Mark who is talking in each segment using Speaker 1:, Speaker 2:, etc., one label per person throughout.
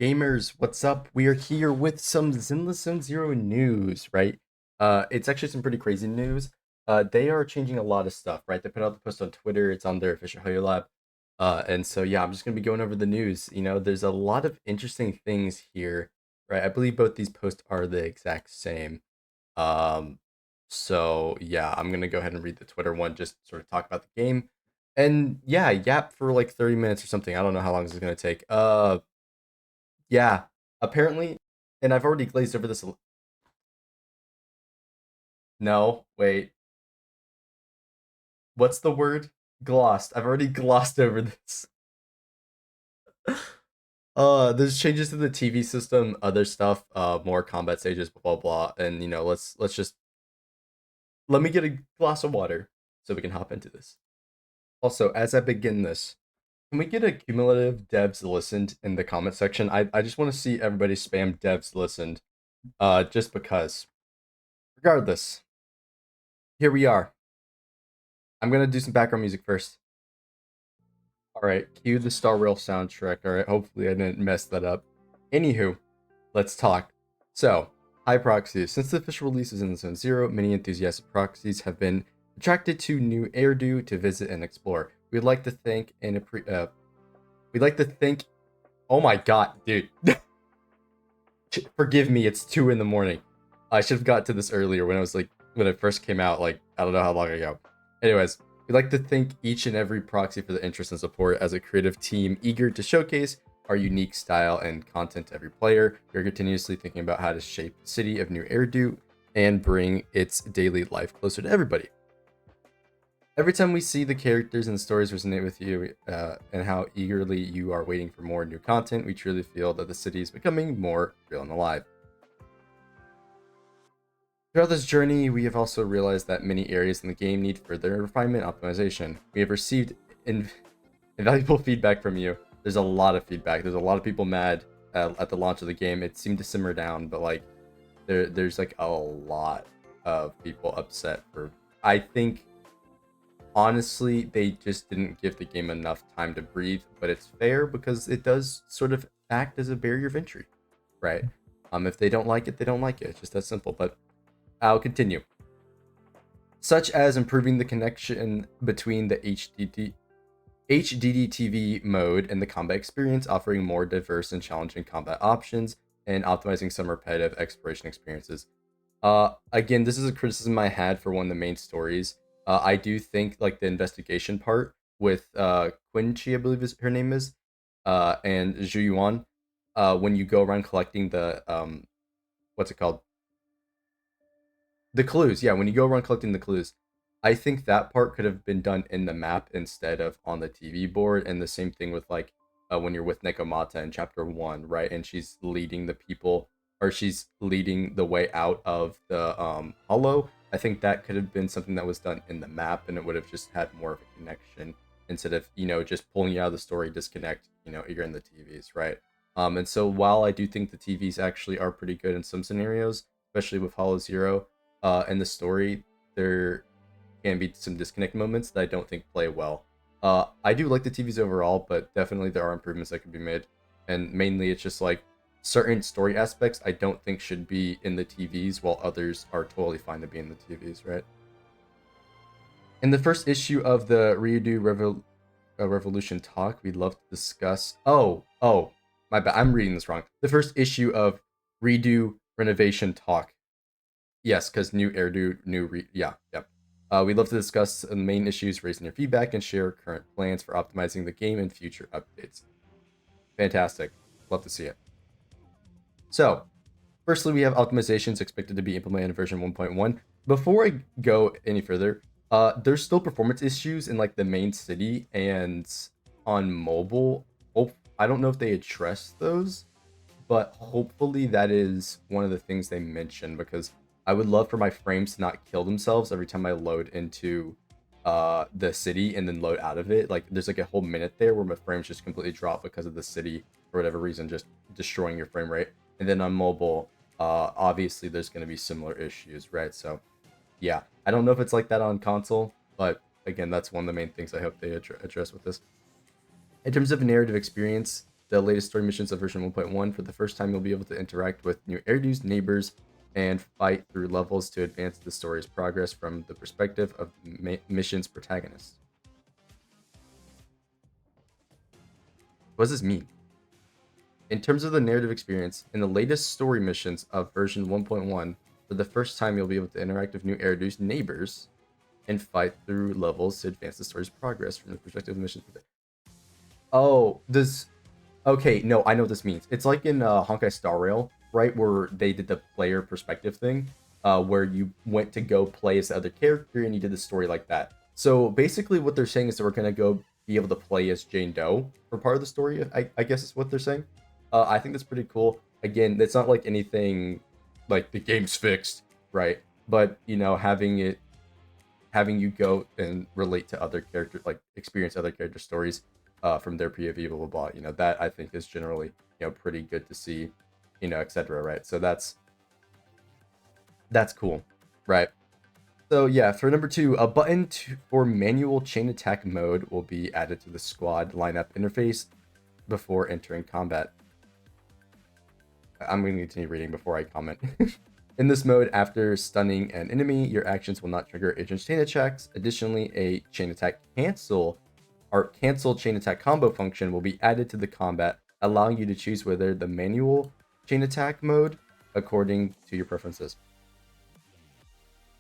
Speaker 1: Gamers, what's up? We are here with some Zenless Zone Zero news, right? It's actually some pretty crazy news. They are changing a lot of stuff, right? They put out the post on Twitter. It's on their official Hoyo Lab. And so yeah, I'm just gonna be going over the news. There's a lot of interesting things here, right? I believe both these posts are the exact same. Um, so yeah, I'm gonna go ahead and read the Twitter one, just sort of talk about the game. And yeah, yap for like 30 minutes or something. I don't know how long this is gonna take. Yeah, apparently, and I've already glazed over this. No, wait. What's the word? Glossed. I've already glossed over this. There's changes to the TV system, other stuff, more combat stages, blah blah blah, and let's just let me get a glass of water so we can hop into this. Also, as I begin this, can we get a cumulative devs listened in the comment section? I just want to see everybody spam devs listened, just because. Regardless, here we are. I'm gonna do some background music first. All right, cue the Star Rail soundtrack. All right, hopefully I didn't mess that up. Anywho, let's talk. So, hi proxies. Since the official release is in Zone Zero, many enthusiastic proxies have been attracted to new Airdo to visit and explore. We'd like to thank we'd like to thank. Oh my god, dude! Forgive me, it's 2 in the morning. I should have got to this earlier when it first came out. Like I don't know how long ago. Anyways, we'd like to thank each and every proxy for the interest and support as a creative team eager to showcase our unique style and content to every player. We're continuously thinking about how to shape the city of New Eridu and bring its daily life closer to everybody. Every time we see the characters and stories resonate with you and how eagerly you are waiting for more new content, we truly feel that the city is becoming more real and alive. Throughout this journey, we have also realized that many areas in the game need further refinement and optimization. We have received invaluable feedback from you. There's a lot of feedback. There's a lot of people mad at the launch of the game. It seemed to simmer down, but like there's like a lot of people upset for. I think honestly they just didn't give the game enough time to breathe, but it's fair because it does sort of act as a barrier of entry, right? If they don't like it, they don't like it. It's just that simple. But I'll continue. Such as improving the connection between the HDD mode and the combat experience, offering more diverse and challenging combat options, and optimizing some repetitive exploration experiences. Again, this is a criticism I had for one of the main stories. I do think like the investigation part with Quincy, I believe is her name is, and Zhu Yuan, when you go around collecting the what's it called? The clues, yeah, when you go around collecting the clues, I think that part could have been done in the map instead of on the TV board. And the same thing with like when you're with Nekomata in chapter 1, right? And she's leading the people, or she's leading the way out of the hollow. I think that could have been something that was done in the map, and it would have just had more of a connection instead of just pulling you out of the story, disconnect. You're in the TVs, right? And so while I do think the TVs actually are pretty good in some scenarios, especially with Hollow Zero, in the story, there can be some disconnect moments that I don't think play well. I do like the TVs overall, but definitely there are improvements that can be made. And mainly it's just like certain story aspects I don't think should be in the TVs, while others are totally fine to be in the TVs, right? In the first issue of the Revolution talk, we'd love to discuss. Oh, my bad. I'm reading this wrong. The first issue of Redo Renovation talk. Yes, because new Airdo, yeah, yep. We'd love to discuss the main issues, raising your feedback, and share current plans for optimizing the game and future updates. Fantastic. Love to see it. So, firstly, we have optimizations expected to be implemented in version 1.1. Before I go any further, there's still performance issues in like the main city and on mobile. I don't know if they address those, but hopefully that is one of the things they mention, because I would love for my frames to not kill themselves every time I load into the city and then load out of it. Like there's like a whole minute there where my frames just completely drop because of the city for whatever reason, just destroying your frame rate. And then on mobile, obviously there's going to be similar issues, right? So yeah, I don't know if it's like that on console, but again, that's one of the main things I hope they address with this. In terms of narrative experience, the latest story missions of version 1.1. For the first time, you'll be able to interact with new Erdo's neighbors and fight through levels to advance the story's progress from the perspective of the mission's protagonist. What does this mean? In terms of the narrative experience, in the latest story missions of version 1.1, for the first time you'll be able to interact with new Erdo's neighbors and fight through levels to advance the story's progress from the perspective of the mission. Oh, does... Okay, no, I know what this means. It's like in Honkai Star Rail, right, where they did the player perspective thing, where you went to go play as the other character and you did the story like that. So basically what they're saying is that we're going to go be able to play as Jane Doe for part of the story, I guess is what they're saying. I think that's pretty cool. Again, it's not like anything like the game's fixed, right? But, you know, having you go and relate to other characters, like experience other character stories from their POV, blah, blah, blah. You know, that I think is generally, you know, pretty good to see, you know, etc. Right? So that's cool, right? So yeah, for number 2, a button for manual chain attack mode will be added to the squad lineup interface before entering combat. I'm going to continue reading before I comment. In this mode, after stunning an enemy, your actions will not trigger agent chain attacks. Additionally, a chain attack cancel chain attack combo function will be added to the combat, allowing you to choose whether the manual chain attack mode according to your preferences.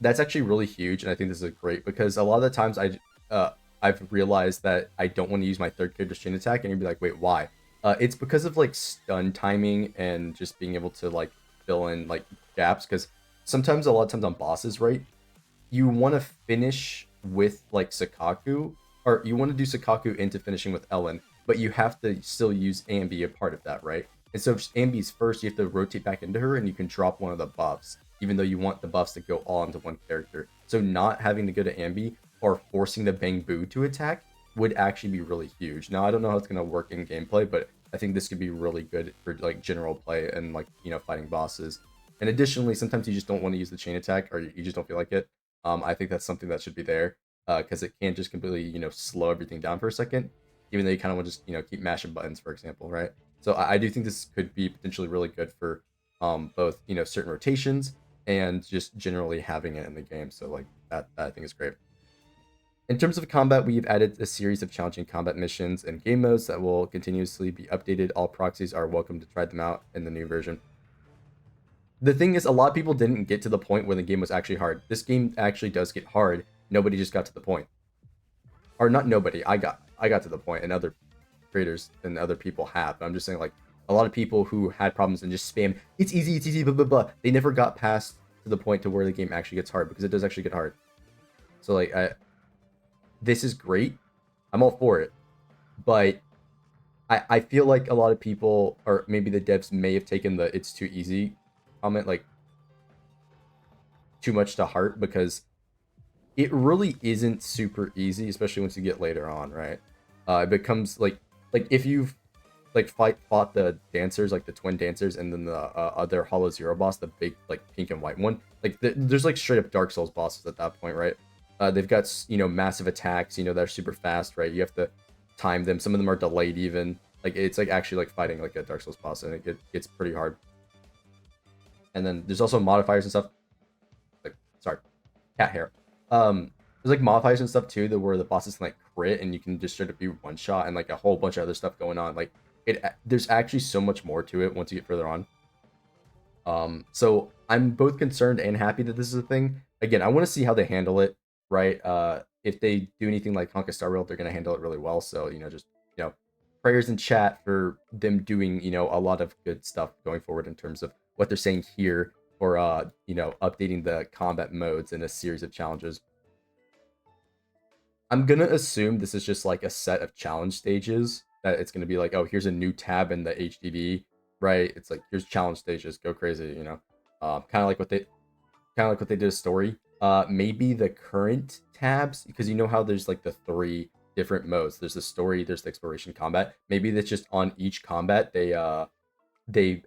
Speaker 1: That's actually really huge, and I think this is great because a lot of the times I've realized that I don't want to use my third character's chain attack, and you'd be like, wait, why? It's because of like stun timing and just being able to like fill in like gaps, because sometimes a lot of times on bosses, right, you want to finish with like Sakaku, or you want to do Sakaku into finishing with Ellen, but you have to still use Ambi a part of that, right? And so if Ambi's first, you have to rotate back into her and you can drop one of the buffs, even though you want the buffs to go all into one character. So not having to go to Ambi or forcing the Bang Boo to attack would actually be really huge. Now, I don't know how it's going to work in gameplay, but I think this could be really good for like general play and like, you know, fighting bosses. And additionally, sometimes you just don't want to use the chain attack, or you just don't feel like it. I think that's something that should be there, because it can't just completely, you know, slow everything down for a second, even though you kind of want to just, you know, keep mashing buttons, for example, right? So I do think this could be potentially really good for both, you know, certain rotations and just generally having it in the game. So like that I think is great. In terms of combat, we've added a series of challenging combat missions and game modes that will continuously be updated. All proxies are welcome to try them out in the new version. The thing is, a lot of people didn't get to the point where the game was actually hard. This game actually does get hard. Nobody just got to the point. Or not nobody, I got to the point, and other creators and other people have. But I'm just saying, like, a lot of people who had problems and just spam, it's easy, blah, blah, blah. They never got past to the point to where the game actually gets hard, because it does actually get hard. So, like, this is great. I'm all for it. But I feel like a lot of people, or maybe the devs may have taken the it's too easy comment, like, too much to heart, because it really isn't super easy, especially once you get later on, right? It becomes, like if you've, like, fought the dancers, like the twin dancers, and then the other Hollow Zero boss, the big, like, pink and white one, like, there's, like, straight up Dark Souls bosses at that point, right? They've got, you know, massive attacks, you know, that are super fast, right? You have to time them. Some of them are delayed even. Like, it's like actually like fighting like a Dark Souls boss, and it gets pretty hard. And then there's also modifiers and stuff. Like, sorry, cat hair. There's like modifiers and stuff too, that where the bosses can like crit, and you can just straight up be one shot, and like a whole bunch of other stuff going on. Like, there's actually so much more to it once you get further on. So I'm both concerned and happy that this is a thing. Again, I want to see how they handle it, right? If they do anything like Honkai Star Rail, they're going to handle it really well. So, you know, just, you know, prayers in chat for them doing, you know, a lot of good stuff going forward in terms of what they're saying here, or, you know, updating the combat modes in a series of challenges. I'm going to assume this is just like a set of challenge stages, that it's going to be like, oh, here's a new tab in the HDB, right? It's like, here's challenge stages, go crazy, you know? Kind of like what they did a story. Maybe the current tabs, because you know how there's like the 3 different modes. There's the story, there's the exploration, combat. Maybe that's just on each combat they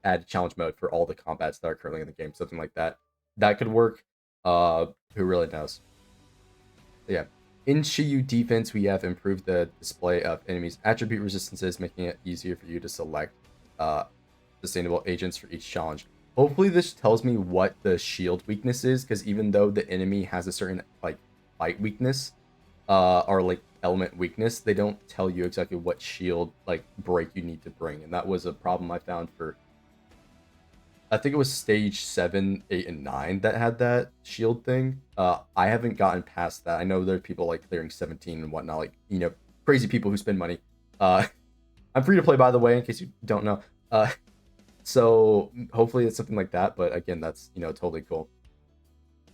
Speaker 1: add a challenge mode for all the combats that are currently in the game, something like that. That could work. Who really knows? Yeah. In Shiyu defense, we have improved the display of enemies' attribute resistances, making it easier for you to select uh, sustainable agents for each challenge. Hopefully this tells me what the shield weakness is, because even though the enemy has a certain like fight weakness, or like element weakness, they don't tell you exactly what shield like break you need to bring. And that was a problem I found for, I think it was stage 7, 8, and 9 that had that shield thing. I haven't gotten past that. I know there are people like clearing 17 and whatnot, like, you know, crazy people who spend money. I'm free to play, by the way, in case you don't know. So hopefully it's something like that. But again, that's, you know, totally cool.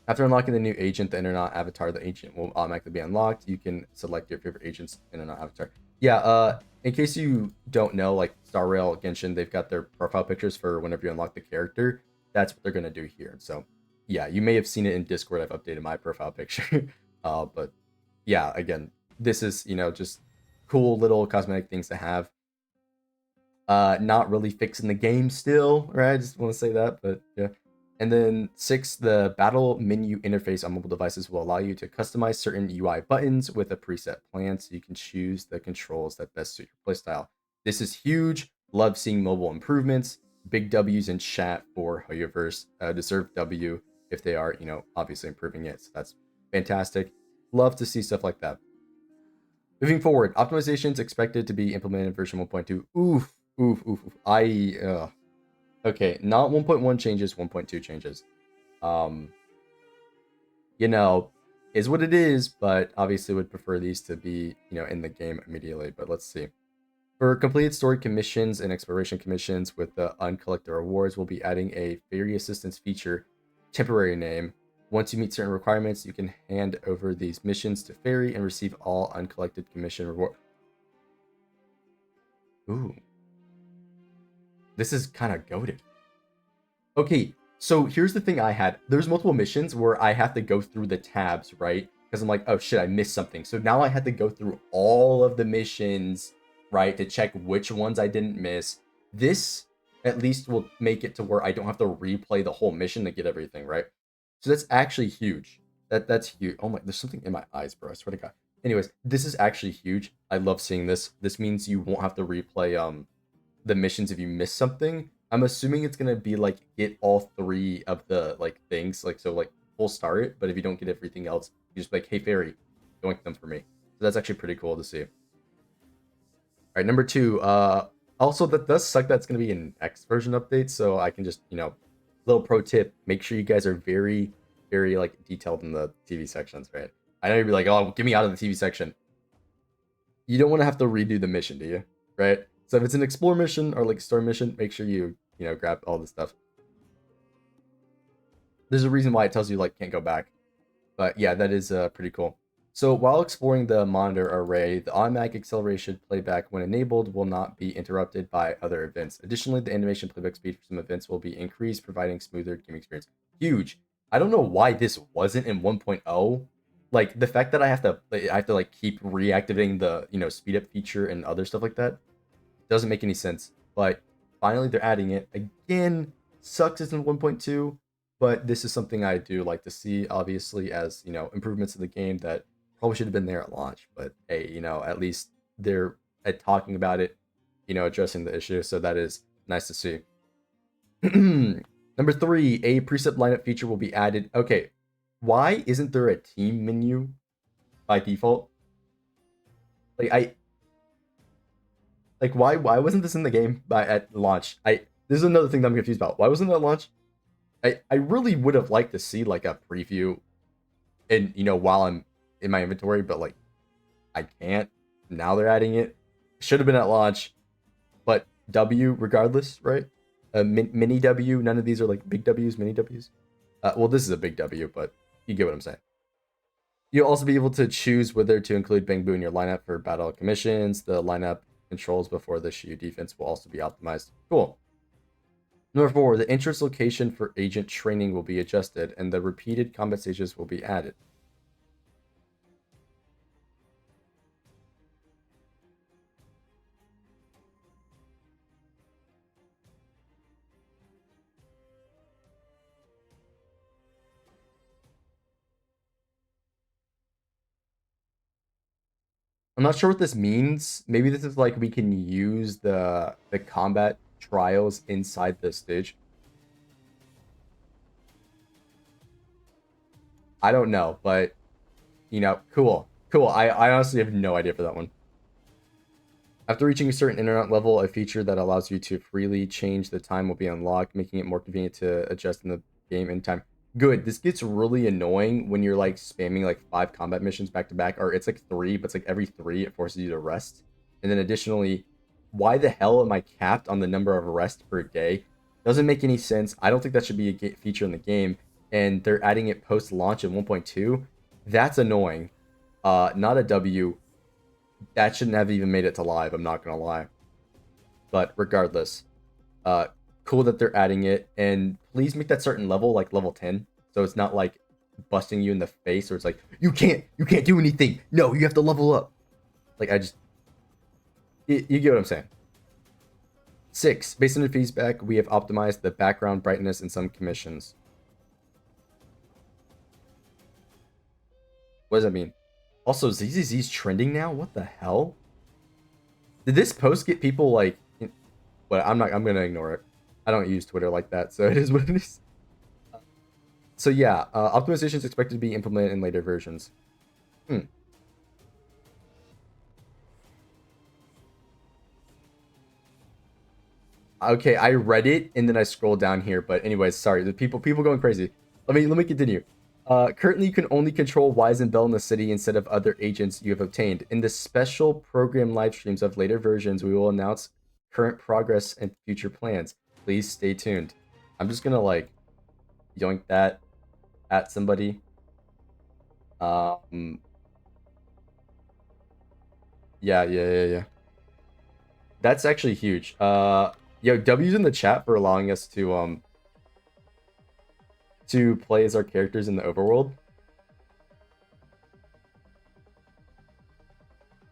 Speaker 1: After unlocking the new agent, the Internet avatar, the agent will automatically be unlocked. You can select your favorite agent's Internet avatar. Yeah, in case you don't know, like Star Rail, Genshin, they've got their profile pictures for whenever you unlock the character. That's what they're gonna do here. So yeah, you may have seen it in Discord. I've updated my profile picture. But yeah, again, this is, you know, just cool little cosmetic things to have. Not really fixing the game still, right? I just want to say that, but yeah. And then 6, the battle menu interface on mobile devices will allow you to customize certain UI buttons with a preset plan, so you can choose the controls that best suit your playstyle. This is huge. Love seeing mobile improvements. Big W's in chat for hoyoverse. Deserve W if they are, you know, obviously improving it. So that's fantastic. Love to see stuff like that. Moving forward, optimizations expected to be implemented in version 1.2. Oof, oof, oof, oof. Okay, not 1.1 changes, 1.2 changes. You know, is what it is, but obviously would prefer these to be, you know, in the game immediately. But let's see. For completed story commissions and exploration commissions with the uncollected rewards, we'll be adding a fairy assistance feature, temporary name. Once you meet certain requirements, you can hand over these missions to fairy and receive all uncollected commission reward. Ooh, this is kind of goated. Okay, so here's the thing I had. There's multiple missions where I have to go through the tabs, right? Because I'm like, oh shit, I missed something. So now I had to go through all of the missions, right, to check which ones I didn't miss. This at least will make it to where I don't have to replay the whole mission to get everything, right? So that's actually huge. That's huge. Oh my, there's something in my eyes, bro. I swear to God. Anyways, this is actually huge. I love seeing this. This means you won't have to replay the missions if you miss something. I'm assuming it's gonna be like get all 3 of the like things, like so like full start, but if you don't get everything else, you just be like, hey fairy, doink them for me. So that's actually pretty cool to see. Alright, number 2, also that does suck that it's gonna be an X version update, so I can just, you know, little pro tip, make sure you guys are very, very like detailed in the TV sections, right? I know you'd be like, oh, get me out of the TV section. You don't want to have to redo the mission, do you? Right? So if it's an explore mission or like story mission, make sure you know, grab all the stuff. There's a reason why it tells you like can't go back. But yeah, that is pretty cool. So while exploring the monitor array, the automatic acceleration playback when enabled will not be interrupted by other events. Additionally, the animation playback speed for some events will be increased, providing smoother game experience. Huge. I don't know why this wasn't in 1.0. Like the fact that I have to like keep reactivating the, you know, speed up feature and other stuff like that doesn't make any sense. But finally they're adding it. Again, sucks it's in 1.2, but this is something I do like to see, obviously, as, you know, improvements in the game that probably should have been there at launch. But hey, you know, at least they're talking about it, you know, addressing the issue. So that is nice to see. Number 3, a preset lineup feature will be added. Okay, why isn't there a team menu by default? Like why wasn't this in the game at launch? This is another thing that I'm confused about. Why wasn't it at launch? I really would have liked to see like a preview, and you know, while I'm in my inventory, but like I can't. Now they're adding it. Should have been at launch, but W regardless, right? Mini W. None of these are like big W's, mini W's. Well, this is a big W, but you get what I'm saying. You'll also be able to choose whether to include Bangbu in your lineup for battle commissions. The lineup controls before the Shiyu defense will also be optimized. Cool. Number 4, the entrance location for agent training will be adjusted, and the repeated combat stages will be added. I'm not sure what this means. Maybe this is like we can use the combat trials inside the stage. I don't know, but you know, cool. Cool. I honestly have no idea for that one. After reaching a certain internet level, a feature that allows you to freely change the time will be unlocked, making it more convenient to adjust in the game anytime. Good. This gets really annoying when you're like spamming like 5 combat missions back to back, or it's like 3, but it's like every 3 it forces you to rest. And then additionally, why the hell am I capped on the number of rest per day? Doesn't make any sense. I don't think that should be a feature in the game, and they're adding it post launch in 1.2. That's annoying. Not a W. That shouldn't have even made it to live, I'm not gonna lie. But regardless, cool that they're adding it, and please make that certain level like level 10, so it's not like busting you in the face, or it's like you can't do anything. No, you have to level up. Like you get what I'm saying. 6, based on the feedback, we have optimized the background brightness in some commissions. What does that mean? Also, ZZZ's trending now? What the hell? Did this post get people like... Well, I'm gonna ignore it. I don't use Twitter like that, so it is what it is. So yeah, optimization is expected to be implemented in later versions. Okay, I read it and then I scrolled down here, but anyways, sorry, the people going crazy. Let me continue. Currently, you can only control Wise and Bell in the city instead of other agents you have obtained. In the special program live streams of later versions, we will announce current progress and future plans. Please stay tuned. I'm just gonna like yoink that at somebody. Yeah. That's actually huge. Yo, W's in the chat for allowing us to play as our characters in the overworld.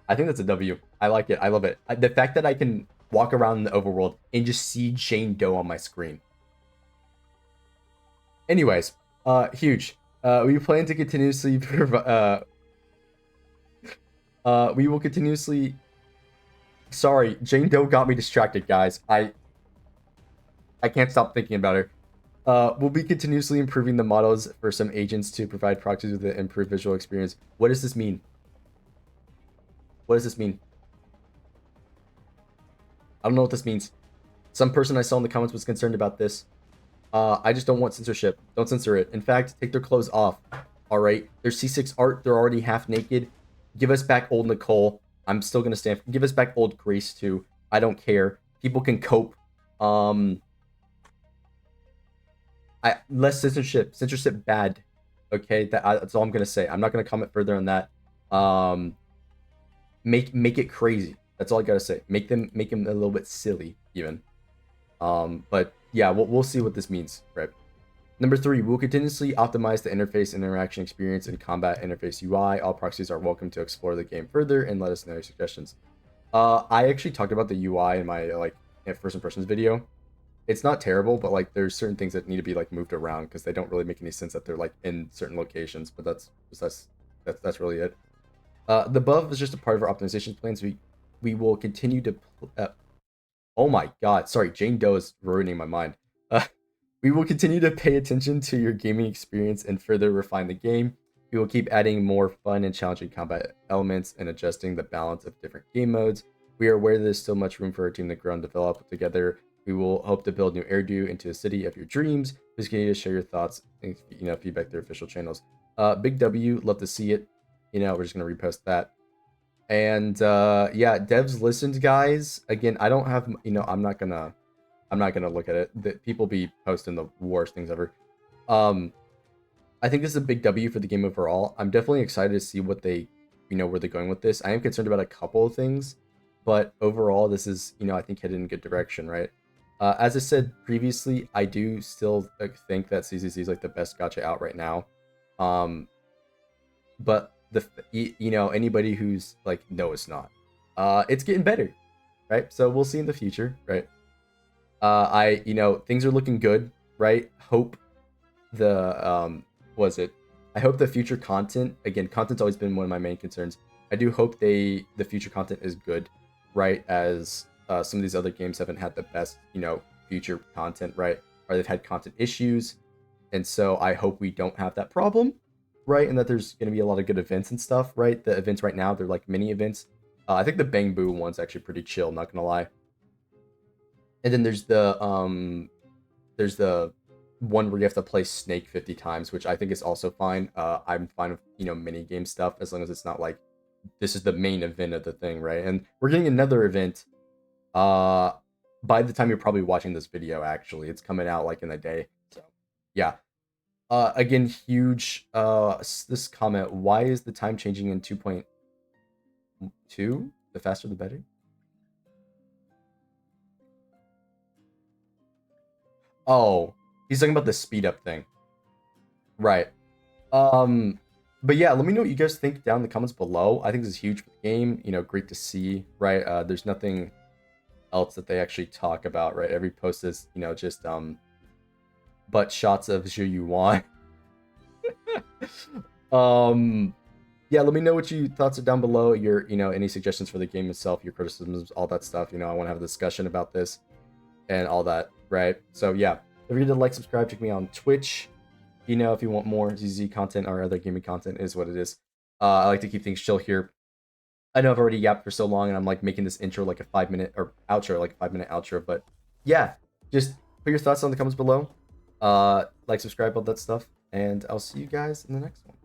Speaker 1: I think that's a W. I like it. I love it. The fact that I can walk around in the overworld and just see Jane Doe on my screen. Anyways, huge. We plan to continuously we will continuously... Sorry, Jane Doe got me distracted, guys. I can't stop thinking about her. We'll be continuously improving the models for some agents to provide proxies with an improved visual experience. What does this mean? What does this mean? I don't know what this means. Some person I saw in the comments was concerned about this. I just don't want censorship. Don't censor it. In fact, take their clothes off. All right. There's C6 art. They're already half naked. Give us back old Nicole. I'm still going to stand. Give us back old Grace, too. I don't care. People can cope. Less censorship. Censorship bad. Okay, that's all I'm gonna say. I'm not gonna comment further on that. Make it crazy. That's all I gotta say. Make them a little bit silly, even. But yeah, we'll see what this means, right? Number 3, we'll continuously optimize the interface and interaction experience in combat interface UI. All proxies are welcome to explore the game further and let us know your suggestions. I actually talked about the UI in my like first impressions video. It's not terrible, but like there's certain things that need to be like moved around because they don't really make any sense that they're like in certain locations. But that's really it. The above is just a part of our optimization plans. We will continue to. Oh my god, sorry, Jane Doe is ruining my mind. We will continue to pay attention to your gaming experience and further refine the game. We will keep adding more fun and challenging combat elements and adjusting the balance of different game modes. We are aware there's still much room for our team to grow and develop together. We will hope to build new Erdu into a city of your dreams. Please continue to share your thoughts and feedback through official channels. Big W, love to see it. We're just gonna repost that. And yeah, devs listened, guys. Again, I don't have I'm not gonna look at it. People be posting the worst things ever. I think this is a big W for the game overall. I'm definitely excited to see what they where they're going with this. I am concerned about a couple of things, but overall this is I think headed in a good direction, right? As I said previously, I do still think that CCC is like the best gacha out right now. But anybody who's like, no, it's not. It's getting better, right? So we'll see in the future, right? Things are looking good, right? Hope the I hope the future content, again, content's always been one of my main concerns. I do hope the future content is good, right? As some of these other games haven't had the best, future content, right? Or they've had content issues, and so I hope we don't have that problem, right? And that there's going to be a lot of good events and stuff, right? The events right now, they're like mini events. I think the Bang Boo one's actually pretty chill, not gonna lie. And then there's the one where you have to play Snake 50 times, which I think is also fine. I'm fine with, mini game stuff as long as it's not like this is the main event of the thing, right? And we're getting another event uh by the time you're probably watching this video, actually. It's coming out like in a day. So yeah. Again, huge this comment, why is the time changing in 2.2? The faster the better? Oh, he's talking about the speed up thing. Right. Um, but yeah, let me know what you guys think down in the comments below. I think this is huge for the game. Great to see, right? There's nothing else that they actually talk about, right? Every post is, just butt shots of Zhu Yuan. Yeah, let me know what your thoughts are down below. Your, any suggestions for the game itself, your criticisms, all that stuff. I want to have a discussion about this and all that, right? So yeah, don't forget to like, subscribe, check me out on Twitch. If you want more ZZ content or other gaming content, is what it is. I like to keep things chill here. I know I've already yapped for so long, and I'm like making this intro like a 5-minute or outro, like a 5-minute outro. But yeah, just put your thoughts on the comments below. Like, subscribe, all that stuff, and I'll see you guys in the next one.